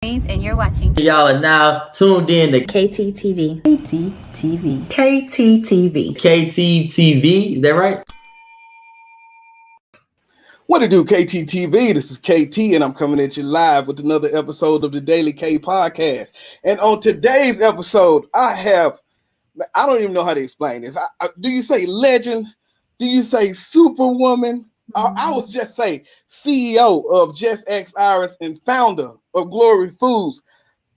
And you're watching. Y'all are now tuned in to KTTV. KTTV. KTTV. KTTV. Is that right? What it do, KTTV? This is KT, and I'm coming at you live with another episode of the Daily K Podcast. And on today's episode, I don't even know how to explain this. Do you say legend? Do you say superwoman? I would just say CEO of Just X Iris and founder of Glory Foods,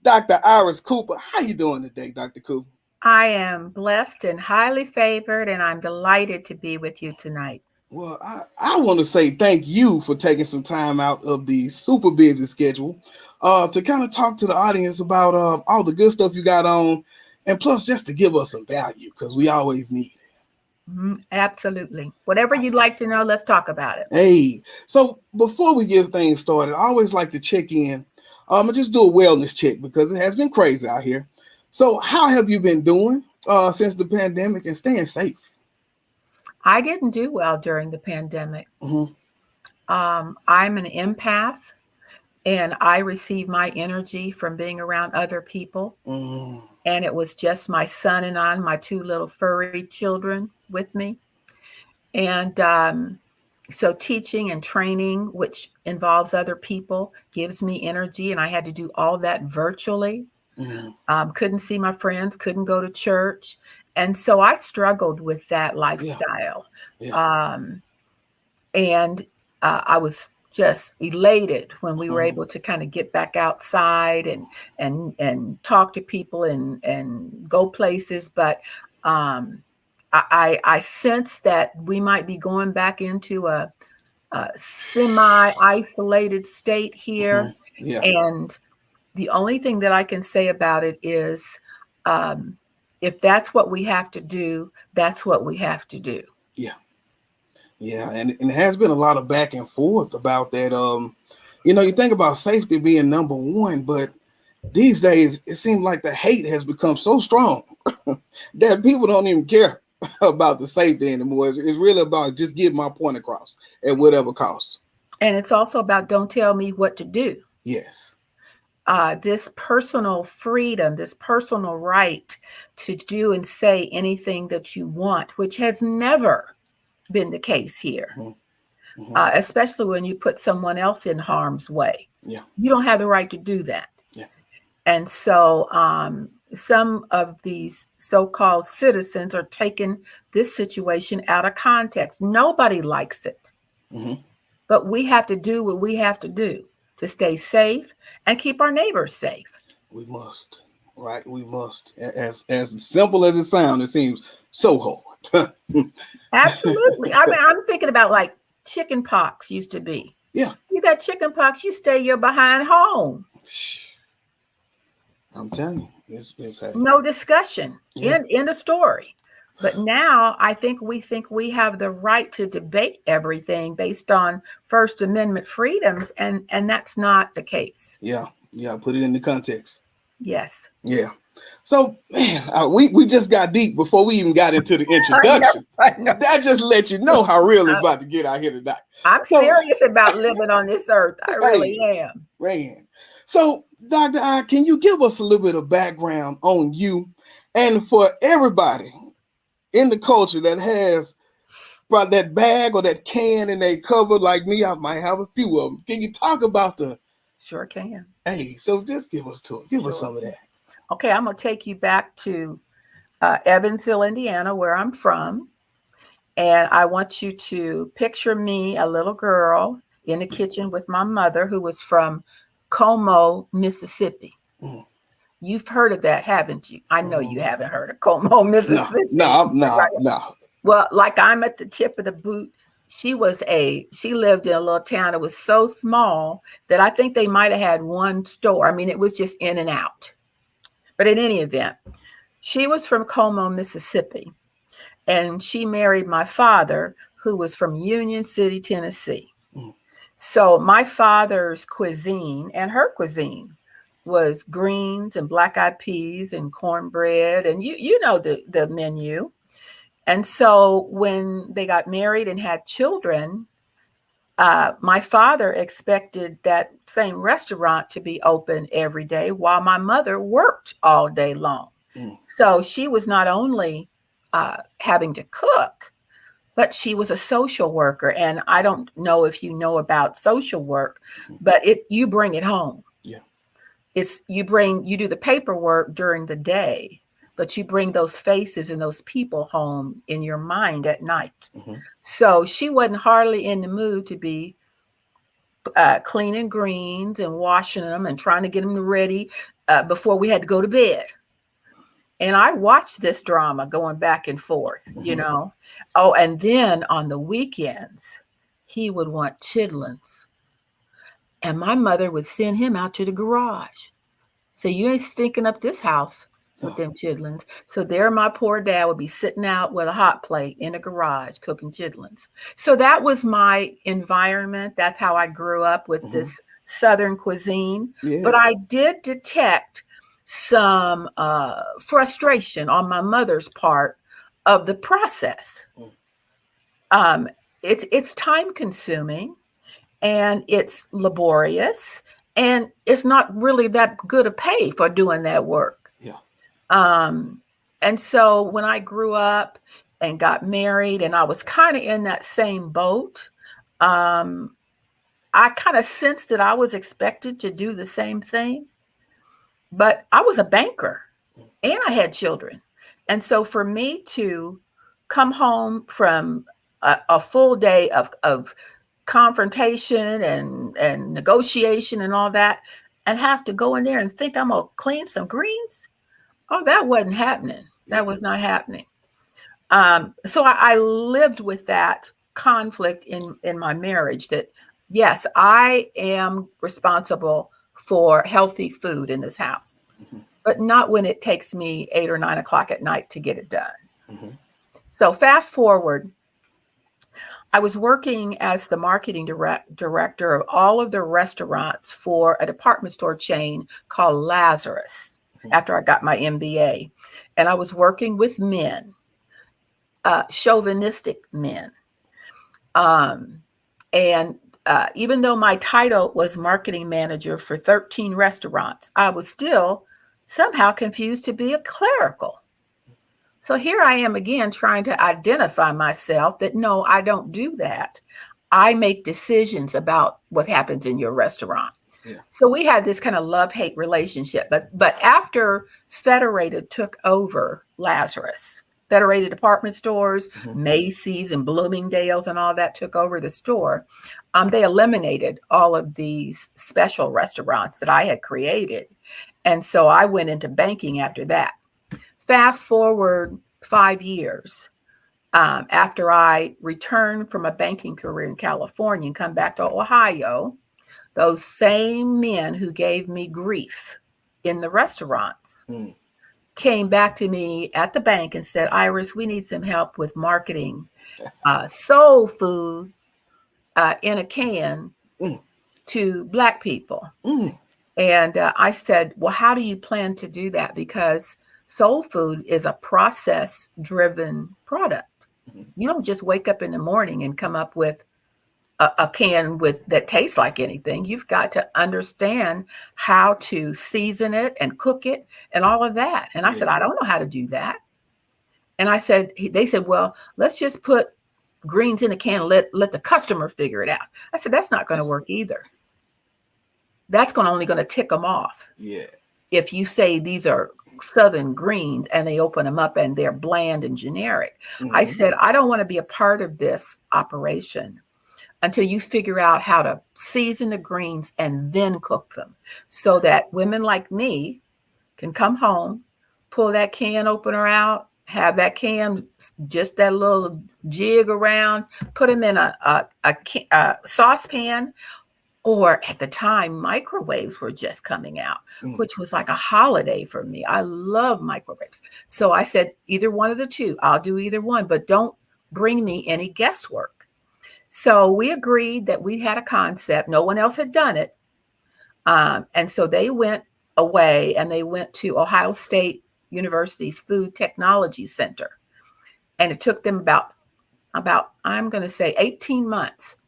Dr. Iris Cooper. How you doing today, Dr. Cooper? I am blessed and highly favored, and I'm delighted to be with you tonight. Well, I want to say thank you for taking some time out of the super busy schedule to kind of talk to the audience about all the good stuff you got on, and plus just to give us some value, because we always need it. Absolutely. Whatever you'd like to know, let's talk about it. Hey, so before we get things started, I always like to check in and just do a wellness check because it has been crazy out here. So how have you been doing since the pandemic and staying safe? I didn't do well during the pandemic. Mm-hmm. I'm an empath, and I receive my energy from being around other people. Mm. And it was just my son and I, my two little furry children with me. And so teaching and training, which involves other people, gives me energy. And I had to do all that virtually. Mm. Couldn't see my friends, couldn't go to church. And so I struggled with that lifestyle. Yeah. And I was just elated when we were able to kind of get back outside and talk to people and go places. But I sense that we might be going back into a semi-isolated state here. Mm-hmm. Yeah. And the only thing that I can say about it is if that's what we have to do, that's what we have to do. Yeah. Yeah, and it has been a lot of back and forth about that. You think about safety being number one, but these days it seems like the hate has become so strong that people don't even care about the safety anymore. It's really about just getting my point across at whatever cost. And it's also about don't tell me what to do. Yes. This personal freedom, this personal right to do and say anything that you want, which has never been the case here, especially when you put someone else in harm's way. Yeah. You don't have the right to do that. Yeah. And so some of these so-called citizens are taking this situation out of context. Nobody likes it, but we have to do what we have to do to stay safe and keep our neighbors safe. We must, right? We must. As simple as it sounds, it seems so hard. Absolutely. I mean, I'm thinking about like chicken pox used to be. Yeah. You got chicken pox, you stay your behind home. I'm telling you, it's no discussion in the story. But now I think we have the right to debate everything based on First Amendment freedoms, and that's not the case. Yeah. Put it into context. Yes. Yeah. So, man, we just got deep before we even got into the introduction. I know. That just lets you know how real it's about to get out here tonight. I'm serious about living on this earth. I really am. Man. So, Dr. I, can you give us a little bit of background on you and for everybody in the culture that has brought that bag or that can in their cover like me? I might have a few of them. Can you talk about the... Sure can. Hey, so just give us some of that. Okay, I'm going to take you back to Evansville, Indiana, where I'm from. And I want you to picture me, a little girl, in the kitchen with my mother, who was from Como, Mississippi. Mm. You've heard of that, haven't you? I know you haven't heard of Como, Mississippi. No. Well, like I'm at the tip of the boot. She lived in a little town that was so small that I think they might have had one store. I mean, it was just in and out. But in any event, she was from Como, Mississippi, and she married my father, who was from Union City, Tennessee. Mm. So my father's cuisine and her cuisine was greens and black-eyed peas and cornbread, and you know the menu. And so when they got married and had children, My father expected that same restaurant to be open every day while my mother worked all day long. Mm. So she was not only having to cook, but she was a social worker. And I don't know if you know about social work, but you bring it home. Yeah. You do the paperwork during the day, but you bring those faces and those people home in your mind at night. Mm-hmm. So she wasn't hardly in the mood to be cleaning greens and washing them and trying to get them ready before we had to go to bed. And I watched this drama going back and forth, Mm-hmm. Oh, and then on the weekends, he would want chitlins. And my mother would send him out to the garage. So you ain't stinking up this house with them chitlins. So there my poor dad would be sitting out with a hot plate in the garage cooking chitlins. So that was my environment. That's how I grew up with this Southern cuisine. Yeah. But I did detect some frustration on my mother's part of the process. It's time consuming and it's laborious and it's not really that good a pay for doing that work. Yeah. And so when I grew up and got married and I was kind of in that same boat, I kind of sensed that I was expected to do the same thing, but I was a banker and I had children. And so for me to come home from a full day of confrontation and negotiation and all that, and have to go in there and think I'm gonna clean some greens. Oh, that wasn't happening. That was not happening. So I lived with that conflict in my marriage that, yes, I am responsible for healthy food in this house, but not when it takes me 8 or 9 o'clock at night to get it done. So fast forward, I was working as the marketing director of all of the restaurants for a department store chain called Lazarus after I got my MBA. And I was working with men, chauvinistic men. And even though my title was marketing manager for 13 restaurants, I was still somehow confused to be a clerical. So here I am again trying to identify myself that no, I don't do that. I make decisions about what happens in your restaurant. Yeah. So we had this kind of love-hate relationship. But after Federated took over Lazarus, Federated department stores, Macy's and Bloomingdale's and all that took over the store, they eliminated all of these special restaurants that I had created. And so I went into banking after that. Fast forward 5 years after I returned from a banking career in California and come back to Ohio, those same men who gave me grief in the restaurants came back to me at the bank and said, Iris, we need some help with marketing soul food in a can to Black people. And I said, well, how do you plan to do that? Because soul food is a process-driven product. You don't just wake up in the morning and come up with a can that tastes like anything. You've got to understand how to season it and cook it and all of that. And I said, I don't know how to do that. And they said, well, let's just put greens in a can and let the customer figure it out. I said, that's not going to work either. That's only going to tick them off. Yeah. If you say these are Southern greens and they open them up and they're bland and generic. I said, I don't want to be a part of this operation until you figure out how to season the greens and then cook them so that women like me can come home, pull that can opener out, have that can, just that little jig around, put them in a saucepan. Or at the time, microwaves were just coming out, which was like a holiday for me. I love microwaves. So I said, either one of the two, I'll do either one, but don't bring me any guesswork. So we agreed that we had a concept. No one else had done it. And so they went away and they went to Ohio State University's Food Technology Center. And it took them about I'm going to say 18 months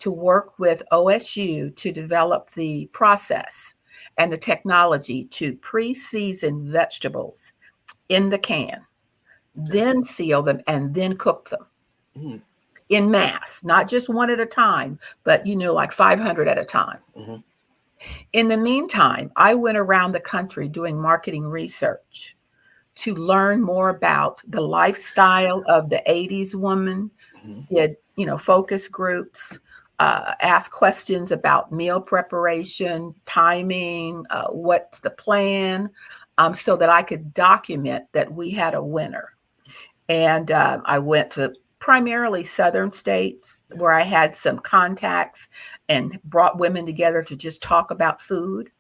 to work with OSU to develop the process and the technology to pre-season vegetables in the can, then seal them, and then cook them in mass, not just one at a time, but like 500 at a time. In the meantime, I went around the country doing marketing research to learn more about the lifestyle of the 80s woman, did, focus groups, ask questions about meal preparation, timing, what's the plan, so that I could document that we had a winner. And I went to primarily southern states where I had some contacts and brought women together to just talk about food.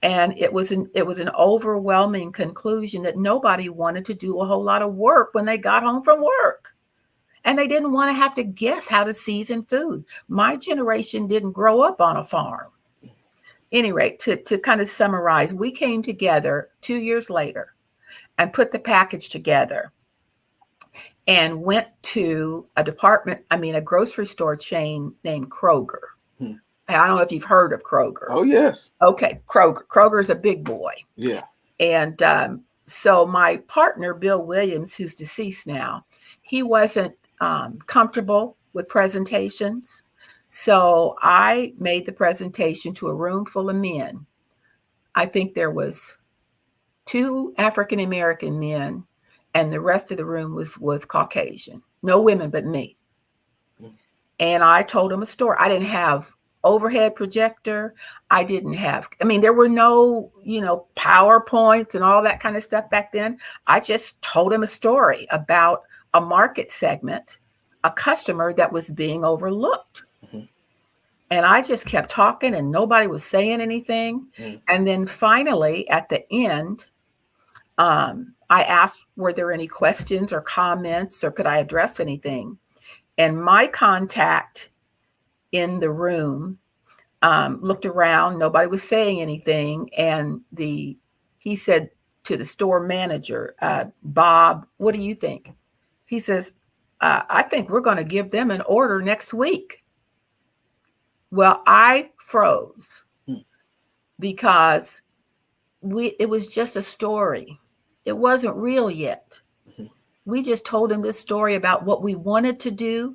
And it was an overwhelming conclusion that nobody wanted to do a whole lot of work when they got home from work. And they didn't want to have to guess how to season food. My generation didn't grow up on a farm. Any rate, to kind of summarize, we came together 2 years later and put the package together and went to a grocery store chain named Kroger. I don't know if you've heard of Kroger. Oh, yes. Okay, Kroger. Kroger's a big boy. Yeah. And so my partner, Bill Williams, who's deceased now, he wasn't comfortable with presentations. So I made the presentation to a room full of men. I think there was 2 African-American men, and the rest of the room was Caucasian. No women but me. And I told them a story. I didn't have overhead projector. There were no, PowerPoints and all that kind of stuff back then. I just told him a story about a market segment, a customer that was being overlooked. And I just kept talking and nobody was saying anything. And then finally at the end, I asked, were there any questions or comments or could I address anything? And my contact in the room looked around, nobody was saying anything. And he said to the store manager, Bob, what do you think? He says, I think we're going to give them an order next week. Well, I froze because it was just a story. It wasn't real yet. We just told them this story about what we wanted to do,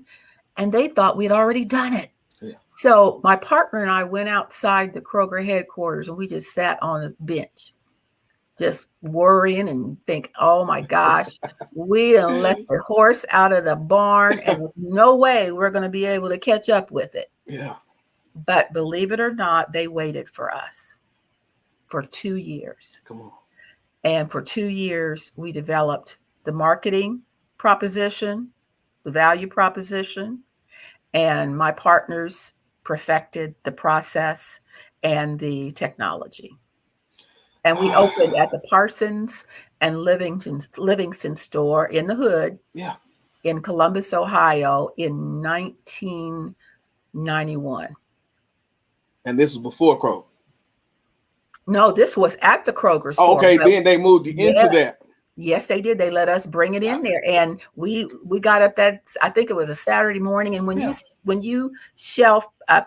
and they thought we'd already done it. Yeah. So my partner and I went outside the Kroger headquarters, and we just sat on a bench, just worrying and think, oh my gosh, we done let the horse out of the barn, and there's no way we're going to be able to catch up with it. Yeah. But believe it or not, they waited for us for 2 years. Come on. And for 2 years, we developed the marketing proposition, the value proposition, and my partners perfected the process and the technology. And we opened at the Parsons and Livingston store in the hood in Columbus, Ohio in 1991. And this was before Kroger? No, this was at the Kroger store. Okay, then they moved into that. Yes, they did. They let us bring it in there, and we got up that, I think it was a Saturday morning. And when you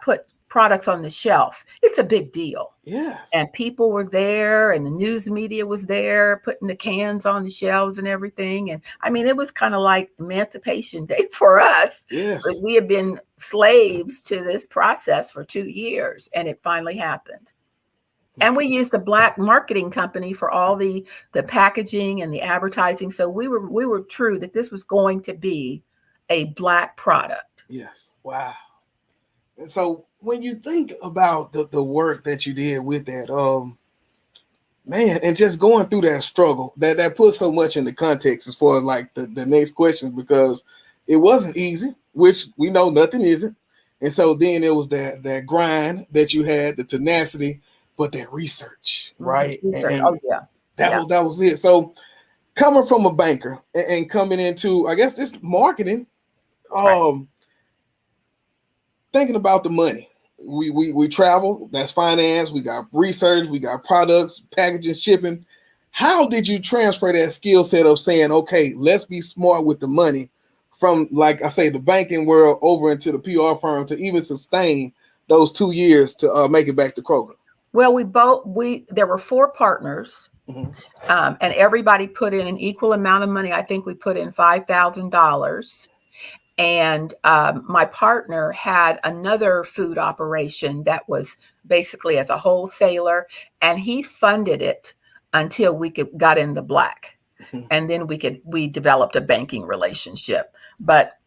put products on the shelf, it's a big deal. Yes. And people were there, and the news media was there, putting the cans on the shelves and everything. And it was kind of like Emancipation Day for us. Yes. But we had been slaves to this process for 2 years, and it finally happened. And we used a Black marketing company for all the packaging and the advertising. So we were true that this was going to be a Black product. Yes. Wow. And so when you think about the work that you did with that, man, and just going through that struggle, that puts so much into context as far as like the next question, because it wasn't easy, which we know nothing isn't. And so then it was that grind that you had, the tenacity, but that research, right? Research. And that was it. So coming from a banker and coming into, I guess, this marketing, thinking about the money. We travel, that's finance, we got research, we got products, packaging, shipping. How did you transfer that skill set of saying, okay, let's be smart with the money from, like I say, the banking world over into the PR firm to even sustain those 2 years to make it back to Kroger? Well, there were 4 partners, Mhm. and everybody put in an equal amount of money. I think we put in $5,000. And my partner had another food operation that was basically as a wholesaler, and he funded it until we got in the black. Mhm. And then we developed a banking relationship. But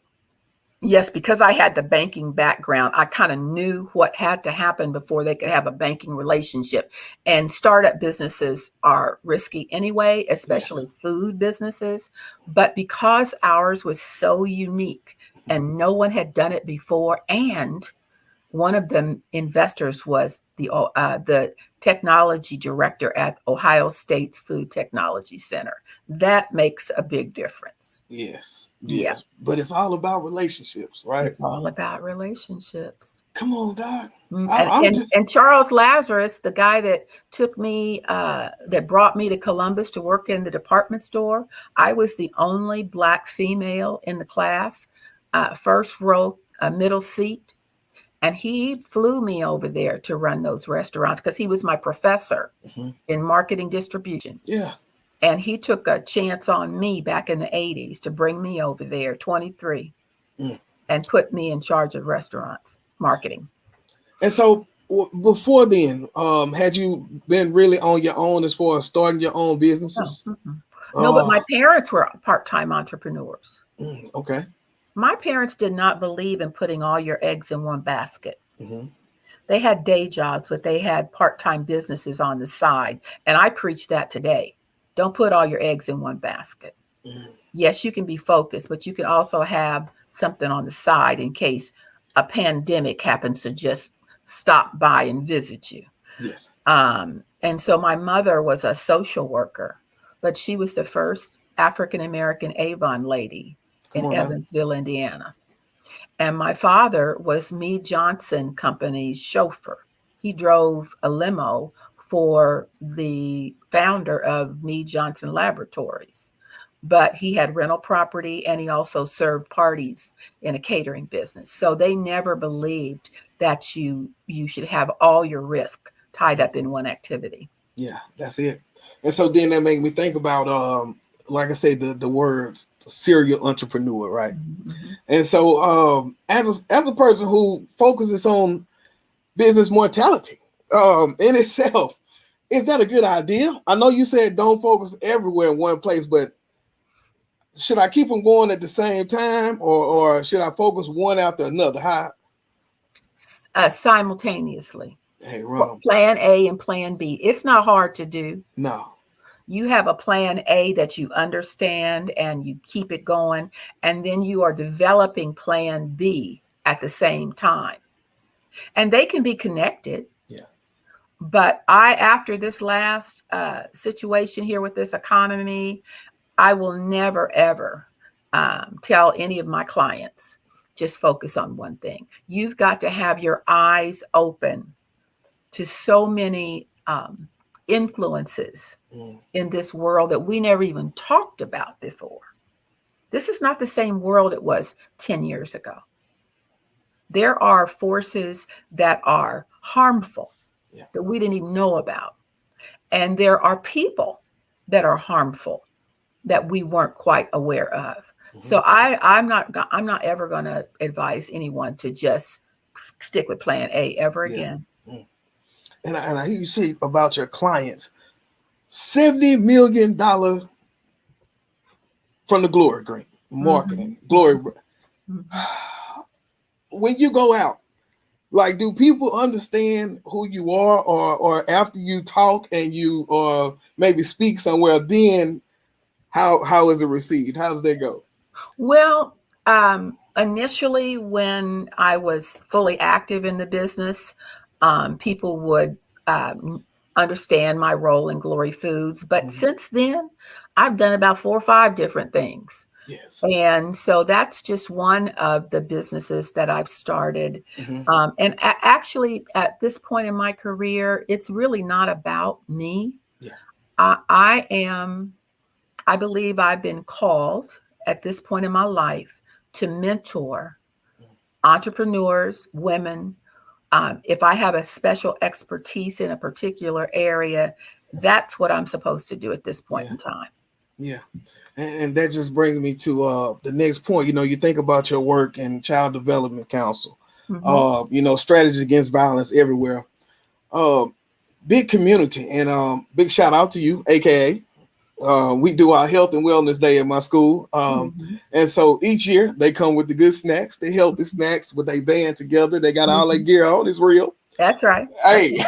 yes, because I had the banking background, I kind of knew what had to happen before they could have a banking relationship. And startup businesses are risky anyway, especially food businesses. But because ours was so unique and no one had done it before, and one of the investors was the technology director at Ohio State's Food Technology Center. That makes a big difference. Yes. Yeah. But it's all about relationships, right? It's all about relationships. Come on, Doc. And Charles Lazarus, the guy that took me, that brought me to Columbus to work in the department store, I was the only Black female in the class, first row, middle seat. And he flew me over there to run those restaurants because he was my professor in marketing distribution. Yeah. And he took a chance on me back in the 80s to bring me over there, 23, and put me in charge of restaurants marketing. And so before then, had you been really on your own as far as starting your own businesses? No, but my parents were part-time entrepreneurs. Okay. My parents did not believe in putting all your eggs in one basket. Mm-hmm. They had day jobs, but they had part-time businesses on the side. And I preach that today. Don't put all your eggs in one basket. Yes, you can be focused, but you can also have something on the side in case a pandemic happens to just stop by and visit you. Yes. And so my mother was a social worker, but she was the first African-American Avon lady in Evansville, Indiana. And my father was Mead Johnson Company's chauffeur. He drove a limo for the founder of Mead Johnson Laboratories. But he had rental property and he also served parties in a catering business. So they never believed that you should have all your risk tied up in one activity. Yeah, that's it. And so then that made me think about, like I said, the words serial entrepreneur, right? Mm-hmm. And so as a person who focuses on business mortality in itself, is that a good idea? I know you said don't focus everywhere in one place, but should I keep them going at the same time, or should I focus one after another? How? Simultaneously. Hey, wrong. Plan A and plan B. It's not hard to do. No. You have a plan A that you understand and you keep it going, and then you are developing plan B at the same time. And they can be connected. Yeah. But after this last situation here with this economy, I will never, ever tell any of my clients, just focus on one thing. You've got to have your eyes open to so many influences in this world that we never even talked about before. This is not the same world it was 10 years ago. There are forces that are harmful that we didn't even know about. And there are people that are harmful that we weren't quite aware of. Mm-hmm. So I'm not ever going to advise anyone to just stick with plan A ever again. Mm-hmm. And I hear you say about your clients, $70 million from the Glory Green marketing. Mm-hmm. Glory. Mm-hmm. When you go out, like, do people understand who you are, or after you talk and you maybe speak somewhere, then how is it received? How does that go? Well, initially when I was fully active in the business, people would understand my role in Glory Foods. But since then, I've done about 4 or 5 different things. Yes. And so that's just one of the businesses that I've started. And actually, at this point in my career, it's really not about me. Yeah. I believe I've been called at this point in my life to mentor entrepreneurs, women. If I have a special expertise in a particular area, that's what I'm supposed to do at this point in time. Yeah. And that just brings me to the next point. You think about your work in Child Development Council, strategies against violence everywhere. Big community, and big shout out to you, aka we do our health and wellness day at my school. And so each year they come with the good snacks, the healthy snacks with a band together. They got all their gear on. It's real. That's right. Hey.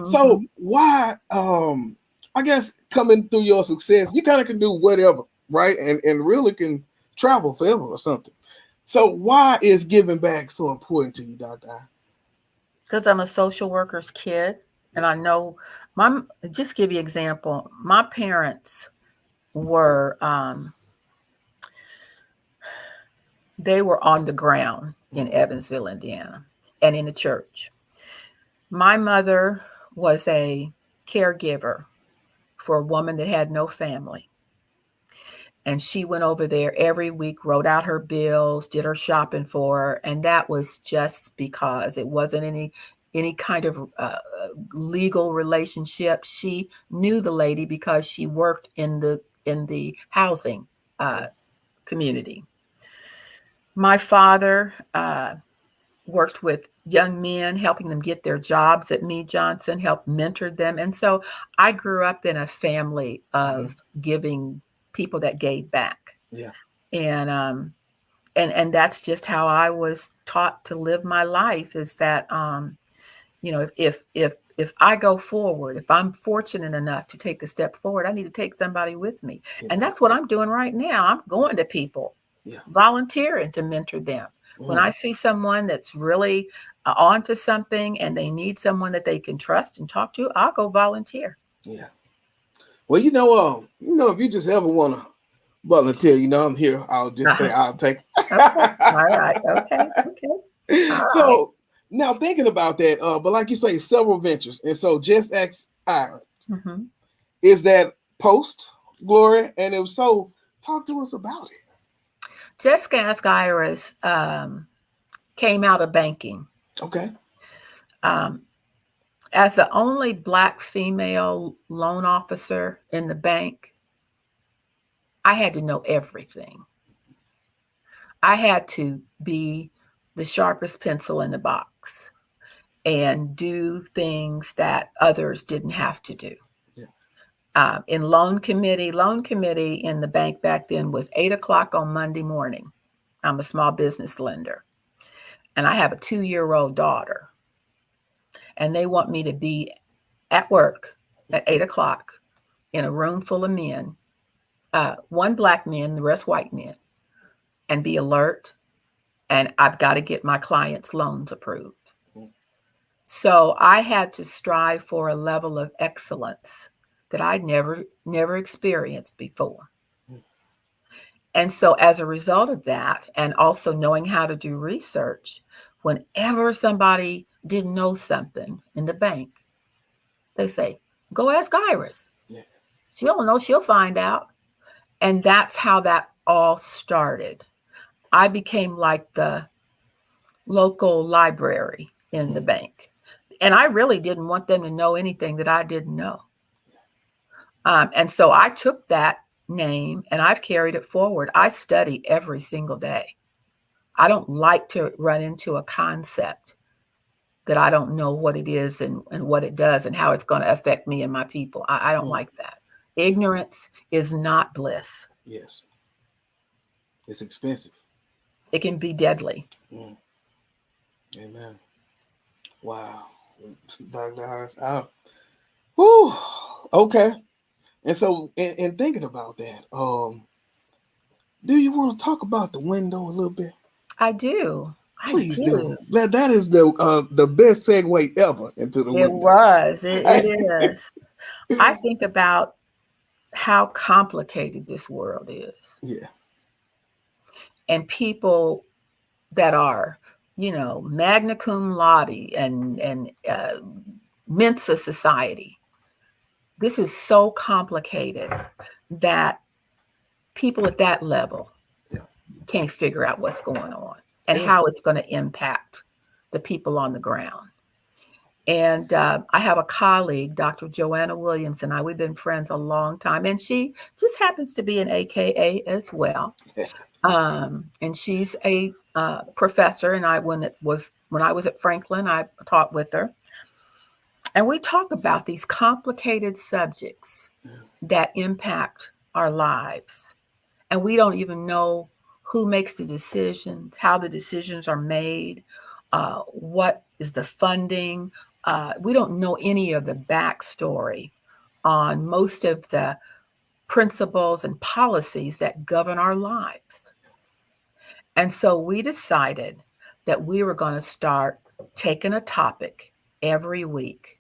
So why, I guess coming through your success, you kind of can do whatever, right? And really can travel forever or something. So why is giving back so important to you, Dr.? Because I'm a social worker's kid. And I know just give you an example. My parents were, they were on the ground in Evansville, Indiana, and in the church. My mother was a caregiver for a woman that had no family. And she went over there every week, wrote out her bills, did her shopping for her. And that was just because it wasn't any kind of legal relationship. She knew the lady because she worked in the housing community. My father worked with young men, helping them get their jobs at Meade Johnson, helped mentor them. And so I grew up in a family of giving people that gave back. Yeah. And that's just how I was taught to live my life, is that, if I go forward, if I'm fortunate enough to take a step forward, I need to take somebody with me. Yeah. And that's what I'm doing right now. I'm going to people, volunteering to mentor them. When I see someone that's really onto something and they need someone that they can trust and talk to, I'll go volunteer. Yeah. Well, if you just ever want to volunteer, I'm here. I'll just say I'll take. Okay. All right. Okay. All so right. Now thinking about that, but like you say, several ventures, and so Just Ask Iris, is that post, Gloria? And if so, talk to us about it. Just Ask Iris came out of banking. Okay. As the only Black female loan officer in the bank, I had to know everything. I had to be the sharpest pencil in the box and do things that others didn't have to do. Yeah. In loan committee in the bank back then was 8:00 on Monday morning. I'm a small business lender, and I have a 2-year-old daughter. And they want me to be at work at 8:00 in a room full of men, one Black man, the rest white men, and be alert. And I've got to get my clients' loans approved. So I had to strive for a level of excellence that I'd never experienced before. And so as a result of that, and also knowing how to do research, whenever somebody didn't know something in the bank, they say, go ask Iris. Yeah. She'll know, she'll find out. And that's how that all started. I became like the local library in the bank. And I really didn't want them to know anything that I didn't know. And so I took that name and I've carried it forward. I study every single day. I don't like to run into a concept that I don't know what it is and what it does and how it's going to affect me and my people. I don't like that. Ignorance is not bliss. Yes. It's expensive. It can be deadly. Amen. Wow. Dr. Harris. Whew. Okay. And so in thinking about that, do you want to talk about the window a little bit? I do. Please do. That is the best segue ever into the window. It was. It is. I think about how complicated this world is. Yeah. And people that are, magna cum laude and Mensa society. This is so complicated that people at that level can't figure out what's going on and how it's going to impact the people on the ground. And I have a colleague, Dr. Joanna Williams, and we've been friends a long time. And she just happens to be an AKA as well. And she's a professor. And when I was at Franklin, I taught with her. And we talk about these complicated subjects that impact our lives. And we don't even know who makes the decisions, how the decisions are made, what is the funding. We don't know any of the backstory on most of the principles and policies that govern our lives. And so we decided that we were going to start taking a topic every week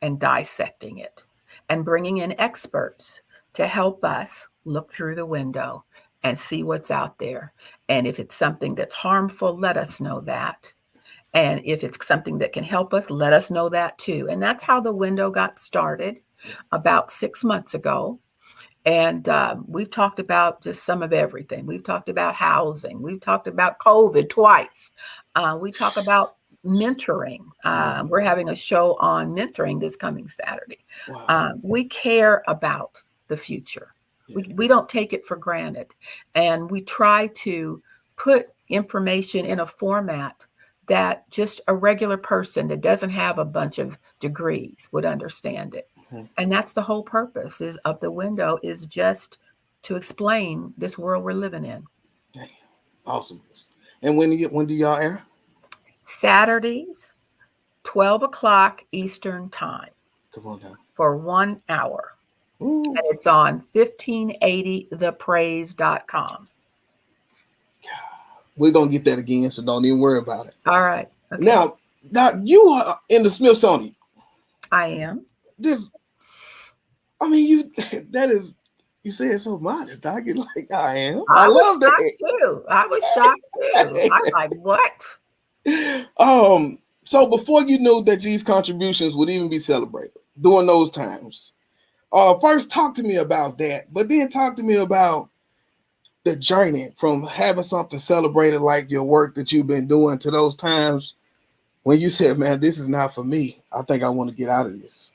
and dissecting it and bringing in experts to help us look through the window and see what's out there. And if it's something that's harmful, let us know that. And if it's something that can help us, let us know that too. And that's how the window got started about 6 months ago. And we've talked about just some of everything. We've talked about housing. We've talked about COVID twice. We talk about mentoring. We're having a show on mentoring this coming Saturday. Wow. We care about the future. We don't take it for granted. And we try to put information in a format that just a regular person that doesn't have a bunch of degrees would understand it. And that's the whole purpose of the window, is just to explain this world we're living in. Awesome. And when do y'all air? Saturdays, 12 o'clock Eastern time. Come on now. For 1 hour. Ooh. And it's on 1580thepraise.com. We're going to get that again, so don't even worry about it. All right. Okay. Now, you are in the Smithsonian. I am. You say it so modest. I get like, I am. I love that too. I was shocked too. I'm like, what? So before you knew that these contributions would even be celebrated during those times, first talk to me about that, but then talk to me about the journey from having something celebrated like your work that you've been doing to those times when you said, man, this is not for me. I think I want to get out of this.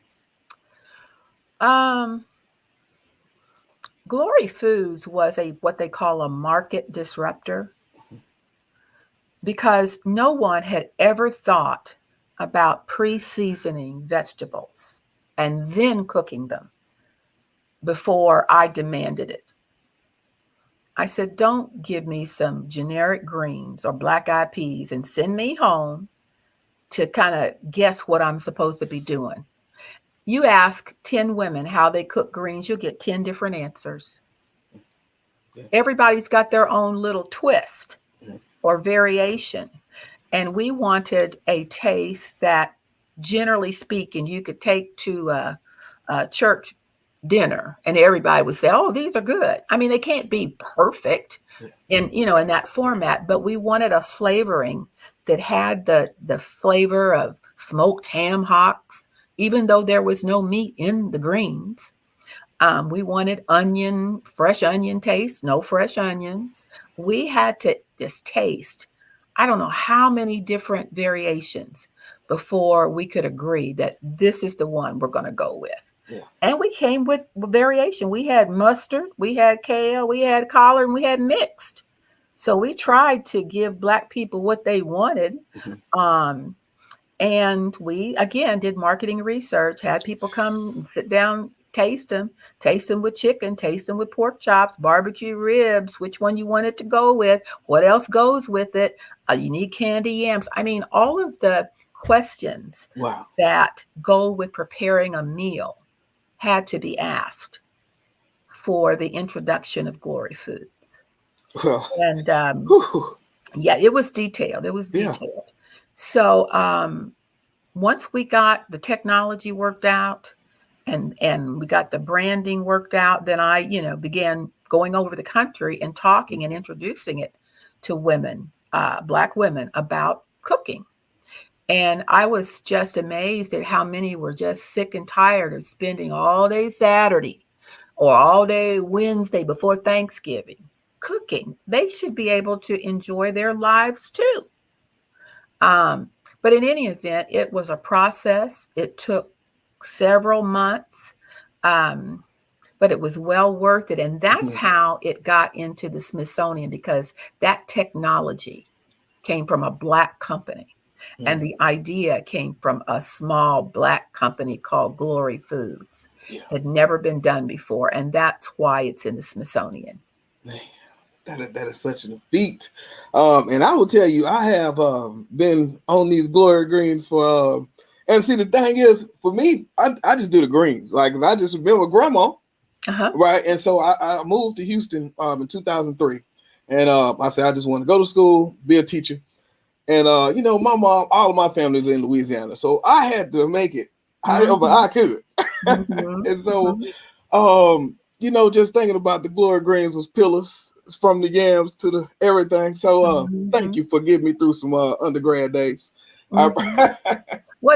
Glory Foods was what they call a market disruptor, because no one had ever thought about pre-seasoning vegetables and then cooking them before I demanded it. I said, don't give me some generic greens or black-eyed peas and send me home to kind of guess what I'm supposed to be doing. You ask 10 women how they cook greens, you'll get 10 different answers. Yeah. Everybody's got their own little twist or variation. And we wanted a taste that, generally speaking, you could take to a church dinner and everybody would say, oh, these are good. I mean, they can't be perfect in that format, but we wanted a flavoring that had the flavor of smoked ham hocks, even though there was no meat in the greens. We wanted fresh onion taste, no fresh onions. We had to just taste, I don't know how many different variations before we could agree that this is the one we're going to go with. Yeah. And we came with variation. We had mustard, we had kale, we had collard, and we had mixed. So we tried to give Black people what they wanted. Mm-hmm. And we, again, did marketing research, had people come and sit down, taste them with chicken, taste them with pork chops, barbecue ribs, which one you wanted to go with, what else goes with it, you need candy yams. I mean, all of the questions that go with preparing a meal had to be asked for the introduction of Glory Foods. Well, and it was detailed. Yeah. So once we got the technology worked out and we got the branding worked out, then I, began going over the country and talking and introducing it to women, Black women, about cooking. And I was just amazed at how many were just sick and tired of spending all day Saturday or all day Wednesday before Thanksgiving cooking. They should be able to enjoy their lives too. But in any event, it was a process. It took several months, but it was well worth it. And that's how it got into the Smithsonian, because that technology came from a Black company. And the idea came from a small Black company called Glory Foods. Had never been done before. And that's why it's in the Smithsonian. Man, that is such a feat. And I will tell you, I have been on these Glory Greens for, and see, the thing is, for me, I just do the greens. Like, 'cause I just remember grandma, right? And so I moved to Houston in 2003. And I said, I just want to go to school, be a teacher. And, my mom, all of my family is in Louisiana. So I had to make it however I could. And so, just thinking about the Glory Greens was pillars from the yams to the everything. So thank you for getting me through some undergrad days. Well,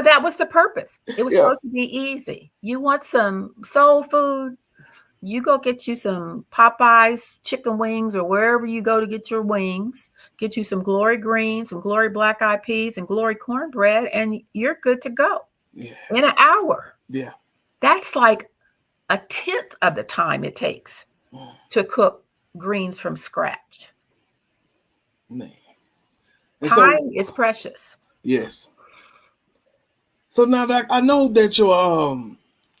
that was the purpose. It was supposed to be easy. You want some soul food, you go get you some Popeyes chicken wings, or wherever you go to get your wings, get you some Glory Greens, some Glory black eyed peas, and Glory cornbread, and you're good to go in an hour. Yeah. That's like a 10th of the time it takes to cook greens from scratch. Man. Time is precious. Yes. So now, Doc, I know that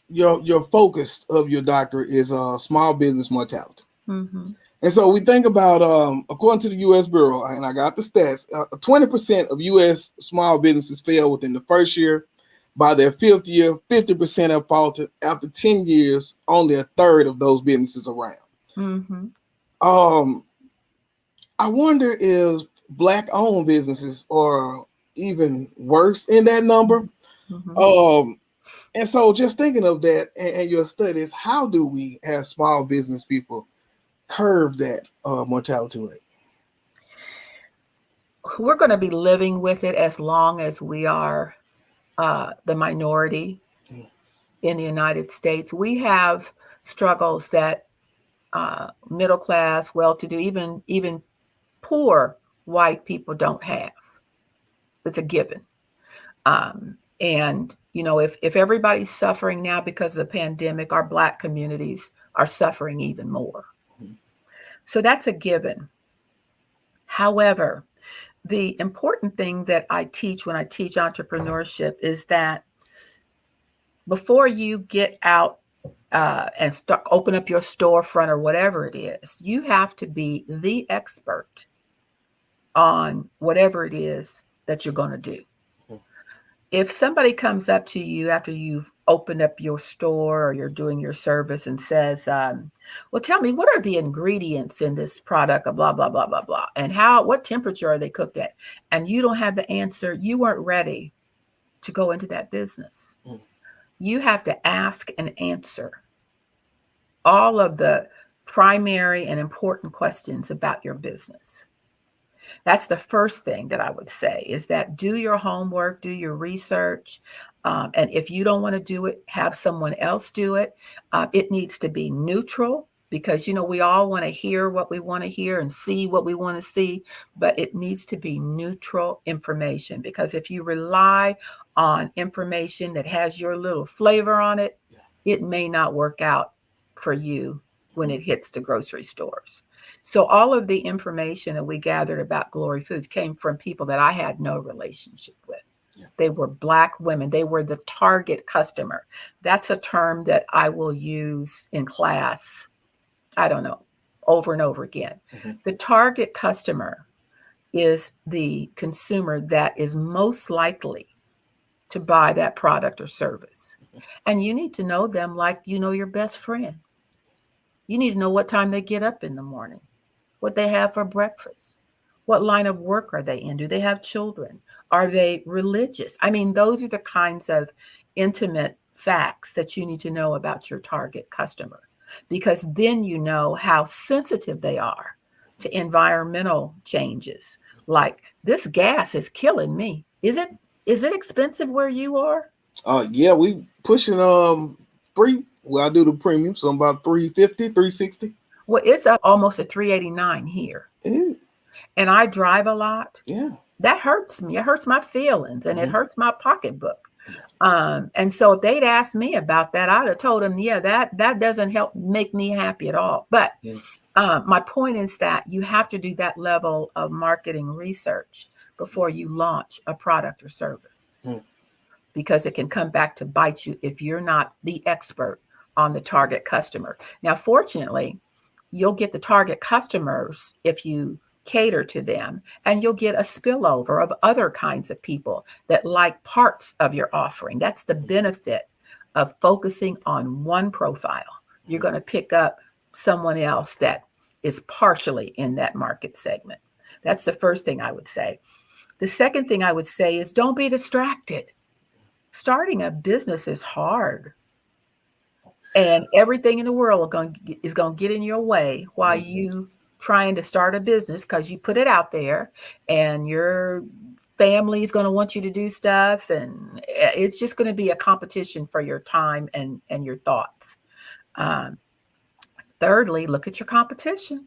your focus of your doctorate is small business mortality. And so we think about, according to the U.S. Bureau, and I got the stats, 20% of U.S. small businesses fail within the first year. By their 5th year, 50% have faltered. After 10 years, only a third of those businesses are around. I wonder if Black-owned businesses are even worse in that number. And so just thinking of that and your studies, how do we, as small business people, curve that mortality rate? We're going to be living with it as long as we are the minority in the United States. We have struggles that middle class, well-to-do, even poor white people don't have. It's a given. And if everybody's suffering now because of the pandemic, our Black communities are suffering even more. So that's a given. However, the important thing that I teach when I teach entrepreneurship is that before you get out and open up your storefront or whatever it is, you have to be the expert on whatever it is that you're going to do. If somebody comes up to you after you've opened up your store or you're doing your service and says, well, tell me, what are the ingredients in this product, blah, blah, blah, blah, blah, and what temperature are they cooked at? And you don't have the answer, you weren't ready to go into that business. You have to ask and answer all of the primary and important questions about your business. That's the first thing that I would say, is that do your homework, do your research. And if you don't want to do it, have someone else do it. It needs to be neutral, because, we all want to hear what we want to hear and see what we want to see, but it needs to be neutral information, because if you rely on information that has your little flavor on it, it may not work out for you when it hits the grocery stores. So all of the information that we gathered about Glory Foods came from people that I had no relationship with. They were Black women. They were the target customer. That's a term that I will use in class, I don't know, over and over again. The target customer is the consumer that is most likely to buy that product or service. And you need to know them like you know your best friend. You need to know what time they get up in the morning, what they have for breakfast, what line of work are they in? Do they have children? Are they religious? I mean, those are the kinds of intimate facts that you need to know about your target customer, because then you know how sensitive they are to environmental changes. Like, this gas is killing me. Is it expensive where you are? Yeah, we pushing I do the premium, so I'm about $350, $360. Well, it's up almost to 389 here. Mm, And I drive a lot. yeah. That hurts me. It hurts my feelings and it Mhm. hurts my pocketbook. Yeah. And so if they'd asked me about that, I'd have told them, yeah, that doesn't help make me happy at all. But Yeah. my point is that you have to do that level of marketing research before you launch a product or service, Mm. because it can come back to bite you if you're not the expert on the target customer. Now, fortunately, you'll get the target customers if you cater to them, and you'll get a spillover of other kinds of people that like parts of your offering. That's the benefit of focusing on one profile. You're going to pick up someone else that is partially in that market segment. That's the first thing I would say. The second thing I would say is don't be distracted. Starting a business is hard, and everything in the world is going to get in your way while you trying to start a business, because you put it out there and your family is going to want you to do stuff, and it's just going to be a competition for your time and your thoughts. Um, Thirdly, look at your competition.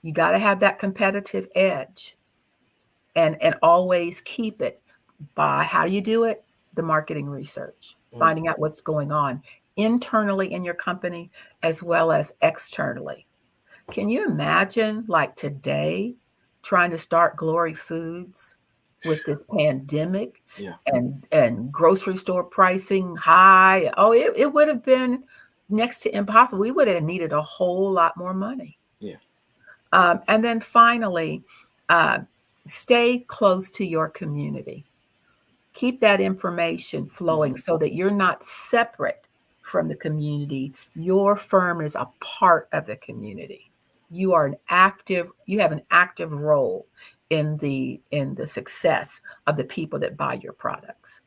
You got to have that competitive edge, and always keep it by, how do you do it? The marketing research, finding out what's going on internally in your company as well as externally. Can you imagine, like today, trying to start Glory Foods with this pandemic Yeah. and grocery store pricing high? Oh, it would have been next to impossible. We would have needed a whole lot more money. Yeah. And then finally, uh, stay close to your community. Keep that information flowing so that you're not separate from the community. Your firm is a part of the community. You have an active role in the success of the people that buy your products.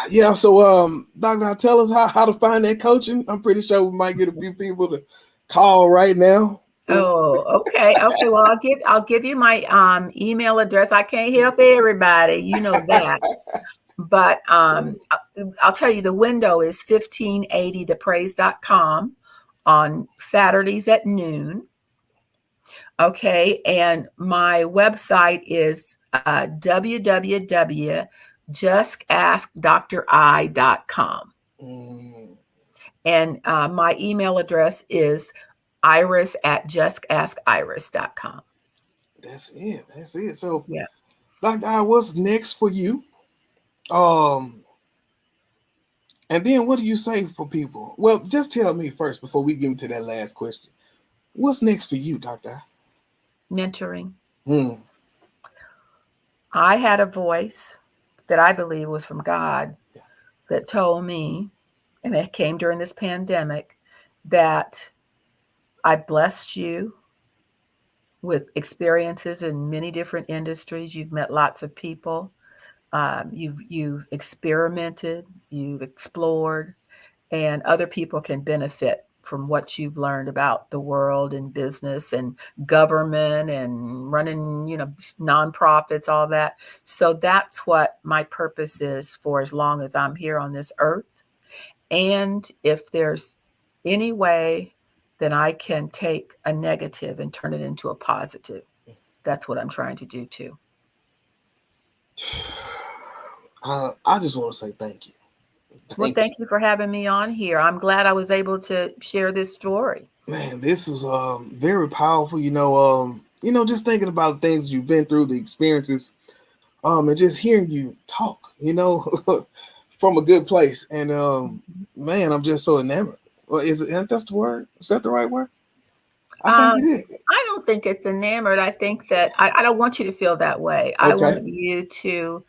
Yeah. So, Doctor, tell us how to find that coaching. I'm pretty sure we might get a few people to call right now. Oh, okay. Okay. Well, I'll give you my email address. I can't help everybody. You know that. But I'll tell you, the window is 1580thepraise.com on Saturdays at noon. Okay. And my website is www.justaskdri.com. Mm, And my email address is iris@justaskiris.com. that's it. That's it. So, Yeah. Doctor, what's next for you? And then what do you say for people? Well, just tell me first before we get into that last question. What's next for you, Doctor? Mentoring. Hmm. I had a voice that I believe was from God that told me, and it came during this pandemic, that I blessed you with experiences in many different industries. You've met lots of people. You've experimented, you've explored, and other people can benefit from what you've learned about the world and business and government and running, nonprofits, all that. So that's what my purpose is for as long as I'm here on this earth. And if there's any way that I can take a negative and turn it into a positive, that's what I'm trying to do too. I just want to say thank you. Well, thank you for having me on here. I'm glad I was able to share this story. Man, this was very powerful. Just thinking about the things you've been through, the experiences, and just hearing you talk, from a good place. And man, I'm just so enamored. Well, isn't that the word? Is that the right word? I think it is. I don't think it's enamored. I think that I don't want you to feel that way. I Okay. want you to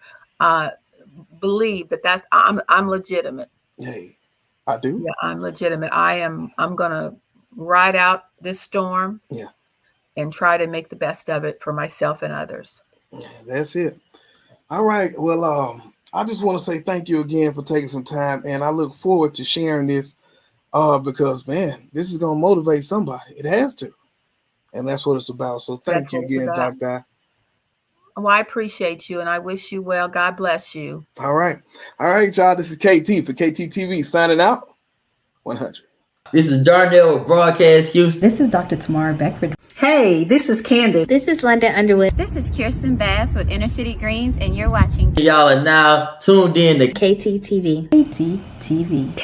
believe that I'm legitimate. Hey, I do. Yeah, I'm legitimate. I'm gonna ride out this storm. Yeah. And try to make the best of it for myself and others. Yeah, that's it. All right. Well, I just want to say thank you again for taking some time, and I look forward to sharing this because, man, this is going to motivate somebody. It has to, and that's what it's about. So thank you again, Doctor. Well, I appreciate you, and I wish you well. God bless you. All right, y'all. This is KT for KT TV signing out. 100. This is Darnell with Broadcast Houston. This is Dr. Tamara Beckford. Hey, this is Candace. This is London Underwood. This is Kirsten Bass with Inner City Greens, and you're watching Y'all are now tuned in to KTTV. KTTV.